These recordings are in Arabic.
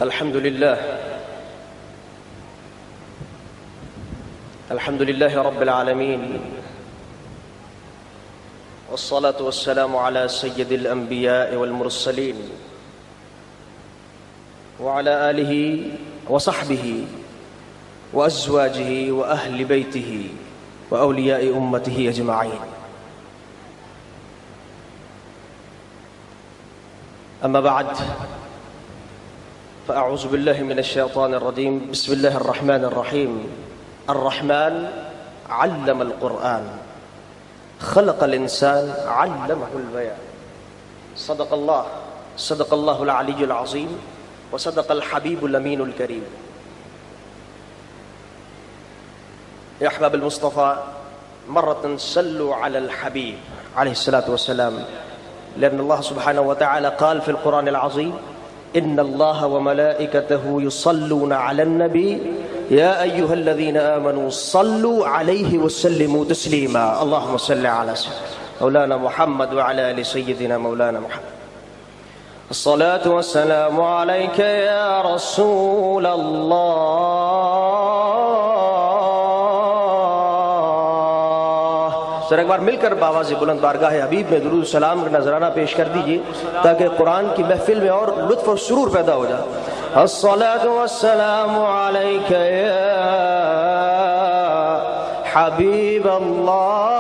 الحمد لله رب العالمين، والصلاة والسلام على سيد الأنبياء والمرسلين وعلى آله وصحبه وأزواجه وأهل بيته وأولياء أمته أجمعين. أما بعد، فأعوذ بالله من الشيطان الرجيم. بسم الله الرحمن الرحيم. الرحمن علم القرآن، خلق الإنسان، علمه البيان. صدق الله العلي العظيم، وصدق الحبيب الأمين الكريم. يا أحباب المصطفى، مرة صلوا على الحبيب عليه الصلاة والسلام، لأن الله سبحانه وتعالى قال في القرآن العظيم: إن الله وملائكته يصلون على النبي يا أيها الذين آمنوا صلوا عليه وسلموا تسليما. اللهم صل على مولانا محمد وعلى آل سيدنا مولانا محمد. الصلاة والسلام عليك يا رسول الله. सर एक बार मिलकर बावाज़ बुलंद बारगाह हबीब में दुरूद सलाम का नजराना पेश कर दीजिए, ताकि कुरान की महफिल में और लुत्फ और सुरूर पैदा हो जाए। अस्सलातु वस्सलामु अलैका या हबीब अल्लाह,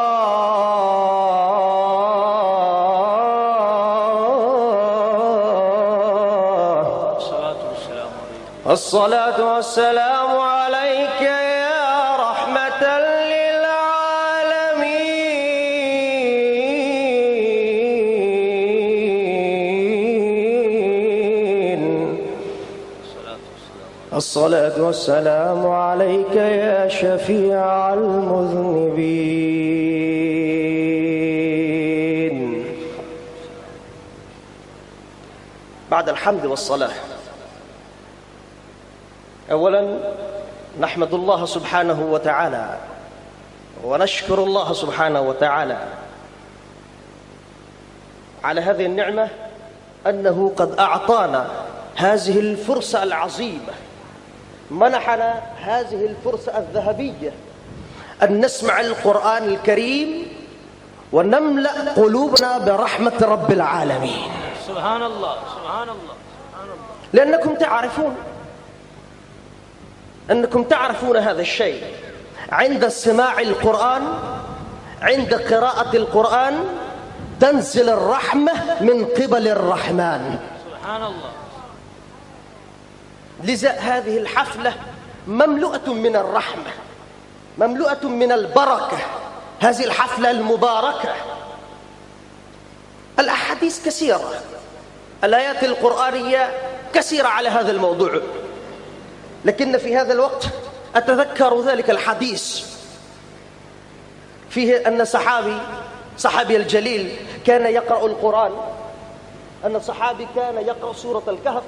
अस्सलातु वस्सलामु अलैका या रहमतल लिल आलमीन। अस्सलातु वस्सलामु अलैका या शफीअल मुज़निबीन। بعد الحمد والصلاة، أولا نحمد الله سبحانه وتعالى ونشكر الله سبحانه وتعالى على هذه النعمة، أنه قد أعطانا هذه الفرصة العظيمة، منحنا هذه الفرصة الذهبية أن نسمع القرآن الكريم ونملأ قلوبنا برحمة رب العالمين. سبحان الله سبحان الله سبحان الله. أنكم تعرفون هذا الشيء. عند سماع القرآن، عند قراءة القرآن، تنزل الرحمة من قبل الرحمن. سبحان الله. لذا هذه الحفلة مملوءة من الرحمة، مملوءة من البركة. هذه الحفلة المباركة، الأحاديث كثيرة، الآيات القرآنية كثيرة على هذا الموضوع، لكن في هذا الوقت أتذكر ذلك الحديث فيه أن صحابي الجليل كان يقرأ القرآن، أن الصحابي كان يقرأ سورة الكهف،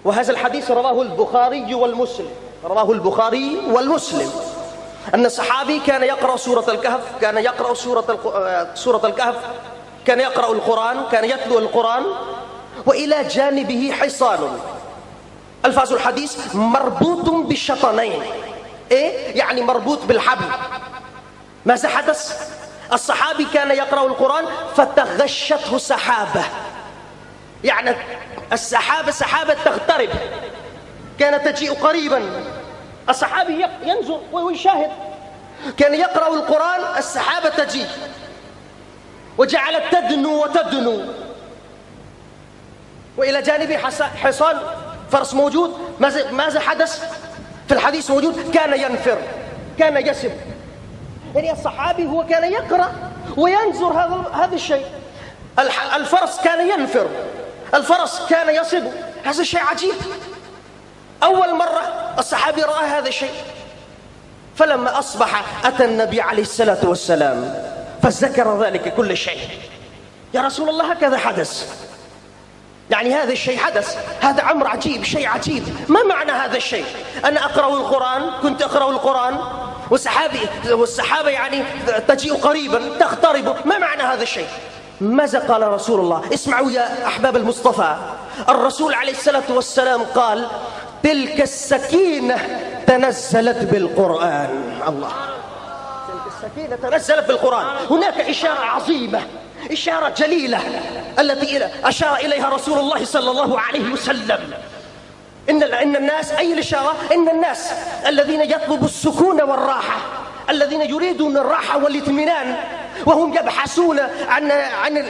وهذا الحديث رواه البخاري والمسلم، أن الصحابي كان يقرأ سورة الكهف، كان يقرأ سورة الكهف، كان يقرأ القرآن، كان يتلو القرآن، وإلى جانبه حصان. ألفاظ الحديث: مربوط بالشطنين. يعني مربوط بالحبل. ماذا حدث؟ الصحابي كان يقرأ القرآن فتغشته سحابة، يعني سحابة تغترب، كانت تجيء قريبا. الصحابي ينظر ويشاهد، كان يقرأ القرآن، السحابة تجيء وجعلت تدنو وتدنو، وإلى جانبه حصان، فرس موجود. ماذا حدث؟ في الحديث موجود: كان ينفر، كان يسب. يعني الصحابي هو كان يقرأ وينظر هذا الشيء. الفرس كان ينفر، الفرس كان يسب. هذا الشيء عجيب. أول مرة الصحابي رأى هذا الشيء، فلما أصبح أتى النبي عليه الصلاة والسلام فذكر ذلك كل شيء. يا رسول الله، هكذا حدث، يعني هذا الشيء حدث، هذا أمر عجيب، شيء عجيب. ما معنى هذا الشيء؟ أنا أقرأ القرآن، كنت أقرأ القرآن والسحابة يعني تجيء قريبا، تقترب. ما معنى هذا الشيء؟ ماذا قال رسول الله؟ اسمعوا يا أحباب المصطفى. الرسول عليه الصلاة والسلام قال: تلك السكينة تنزلت بالقرآن. الله، تلك السكينة تنزلت بالقرآن. هناك إشارة عظيمة، إشارة جليلة التي أشار إليها رسول الله صلى الله عليه وسلم. إن الناس، أي الإشارة؟ إن الناس الذين يطلبوا السكون والراحة، الذين يريدون الراحة والاطمئنان، وهم يبحثون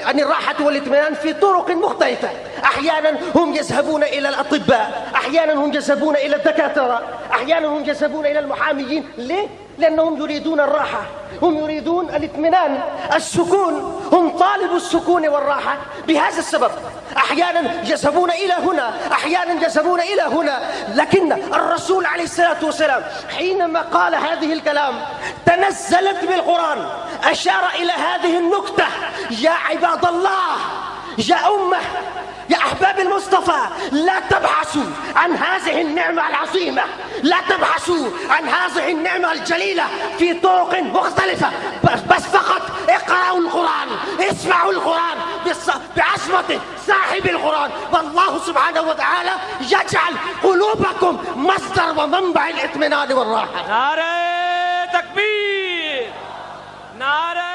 عن الراحة والاطمئنان في طرق مختلفة. أحيانا هم يذهبون إلى الأطباء، أحيانا هم يذهبون إلى الدكاترة، أحيانا هم يذهبون إلى المحاميين. ليه؟ لأنهم يريدون الراحة، هم يريدون الاطمئنان، السكون، هم طالبوا السكون والراحة. بهذا السبب أحيانا يذهبون إلى هنا، أحيانا يذهبون إلى هنا. لكن الرسول عليه الصلاة والسلام حينما قال هذه الكلام تنزلت بالقرآن، أشار إلى هذه النكتة: يا عباد الله، يا أمة، يا أحباب المصطفى، لا تبحثوا عن هذه النعمة العظيمة، لا تبحثوا عن هذه النعمة الجليلة في طرق مختلفة، بس فقط اقرأوا القرآن، اسمعوا القرآن بعصمته صاحب القرآن، والله سبحانه وتعالى يجعل قلوبكم مصدر ومنبع الاطمئنان والراحة. نعرة تكبير، نعرة